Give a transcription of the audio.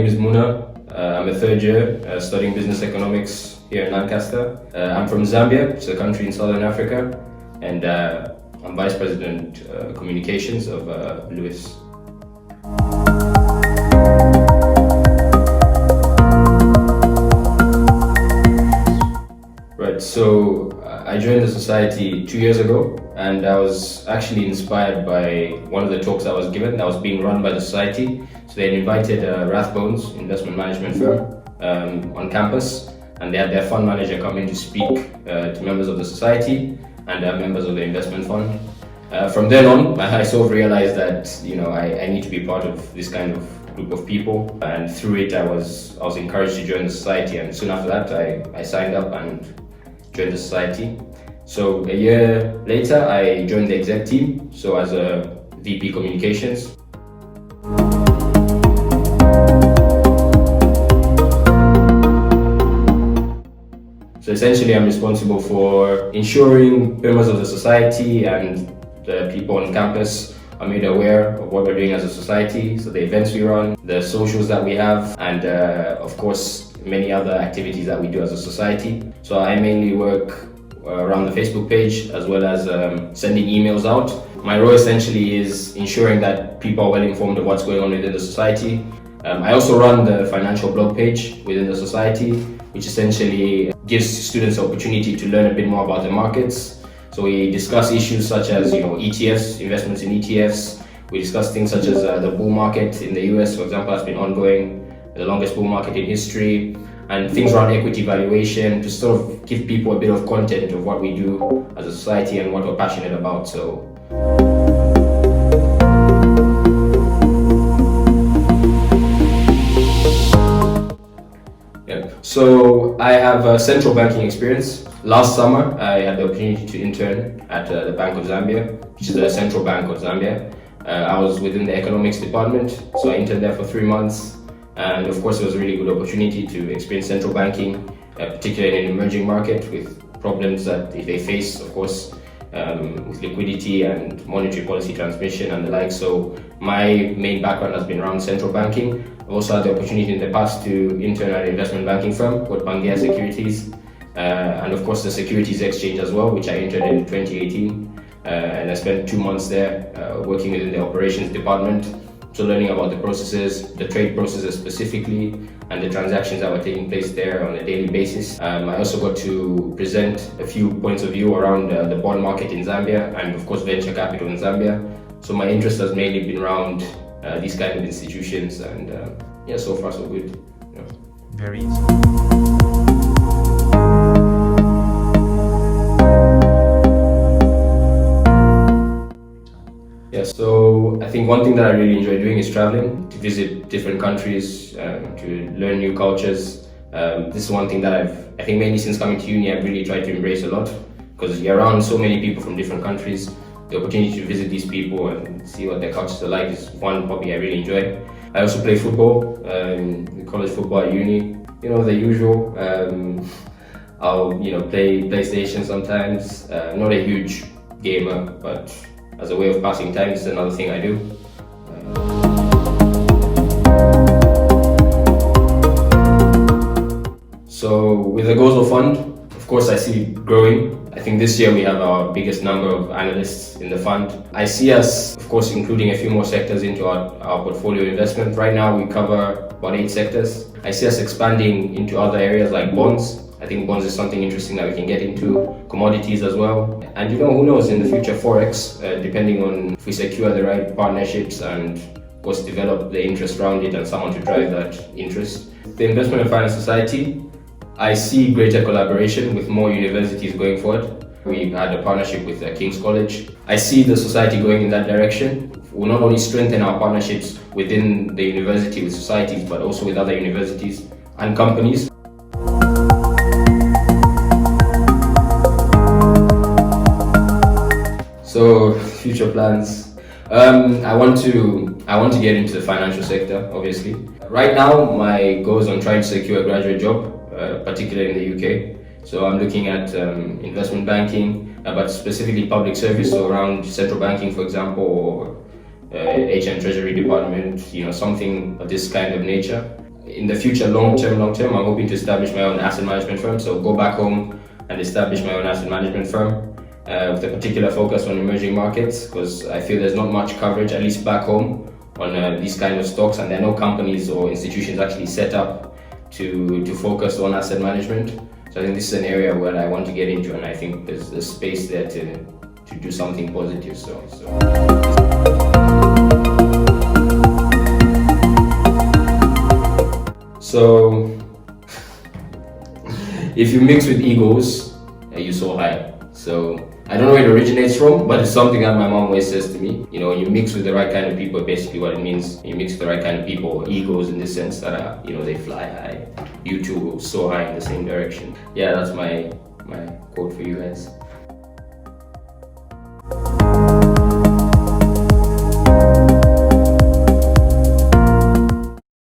name is Muna. I'm a third year studying business economics here in Lancaster. I'm from Zambia, it's a country in Southern Africa, and I'm Vice President Communications of LUIFS. Right, so I joined the society 2 years ago, and I was actually inspired by one of the talks I was given that was being run by the society. So they invited Rathbones, investment management firm, on campus, and they had their fund manager come in to speak to members of the society and members of the investment fund. From then on, I sort of realized that I need to be part of this kind of group of people, and through it I was encouraged to join the society, and soon after that I signed up and joined the society. So a year later I joined the exec team, so as a VP Communications. So essentially I'm responsible for ensuring members of the society and the people on campus are made aware of what we're doing as a society, so the events we run, the socials that we have, and of course many other activities that we do as a society. So I mainly work around the Facebook page as well as sending emails out. My role essentially is ensuring that people are well informed of what's going on within the society. I also run the financial blog page within the society, which essentially gives students the opportunity to learn a bit more about the markets. So we discuss issues such as ETFs, investments in ETFs. We discuss things such as the bull market in the US, for example, has been ongoing, the longest bull market in history, and things around equity valuation, to sort of give people a bit of content of what we do as a society and what we're passionate about. So I have central banking experience. Last summer, I had the opportunity to intern at the Bank of Zambia, which is the central bank of Zambia. I was within the economics department, so I interned there for 3 months. And of course, it was a really good opportunity to experience central banking, particularly in an emerging market with problems that they face, of course, with liquidity and monetary policy transmission and the like. So my main background has been around central banking. I've also had the opportunity in the past to intern at an investment banking firm called Pangea Securities, and of course the Securities Exchange as well, which I entered in 2018. And I spent 2 months there working within the operations department, so learning about the processes, the trade processes specifically, and the transactions that were taking place there on a daily basis. I also got to present a few points of view around the bond market in Zambia and of course venture capital in Zambia. So my interest has mainly been around these kind of institutions, and so far so good. Very easy. So I think one thing that I really enjoy doing is traveling, to visit different countries, to learn new cultures. This is one thing that I think mainly since coming to uni, I've really tried to embrace a lot, because you're around so many people from different countries. The opportunity to visit these people and see what their cultures are like is one hobby I really enjoy. I also play football, college football at uni, the usual. I'll play PlayStation sometimes. Not a huge gamer, but as a way of passing time, it's another thing I do. So with the Gozo Fund, of course I see it growing. I think this year we have our biggest number of analysts in the fund. I see us, of course, including a few more sectors into our portfolio investment. Right now we cover about 8 sectors. I see us expanding into other areas like bonds. I think bonds is something interesting that we can get into, commodities as well. And who knows, in the future, Forex, depending on if we secure the right partnerships and of course develop the interest around it and someone to drive that interest. The Investment and Finance Society, I see greater collaboration with more universities going forward. We've had a partnership with King's College. I see the society going in that direction. We'll not only strengthen our partnerships within the university with societies, but also with other universities and companies. So future plans. I want to get into the financial sector, obviously. Right now, my goal is on trying to secure a graduate job, particularly in the UK. So I'm looking at investment banking, but specifically public service, so around central banking, for example, or HM Treasury Department, something of this kind of nature. in the future, long term, I'm hoping to establish my own asset management firm. So go back home and establish my own asset management firm with a particular focus on emerging markets, because I feel there's not much coverage, at least back home, on these kind of stocks, and there are no companies or institutions actually set up to focus on asset management. So I think this is an area where I want to get into, and I think there's a space there to do something positive. So if you mix with egos, you soar high. So I don't know where it originates from, but it's something that my mom always says to me. You know, when you mix with the right kind of people, basically what it means, you mix with the right kind of people, egos in the sense that are, you know, they fly high. You two will soar high in the same direction. Yeah, that's my quote for you guys.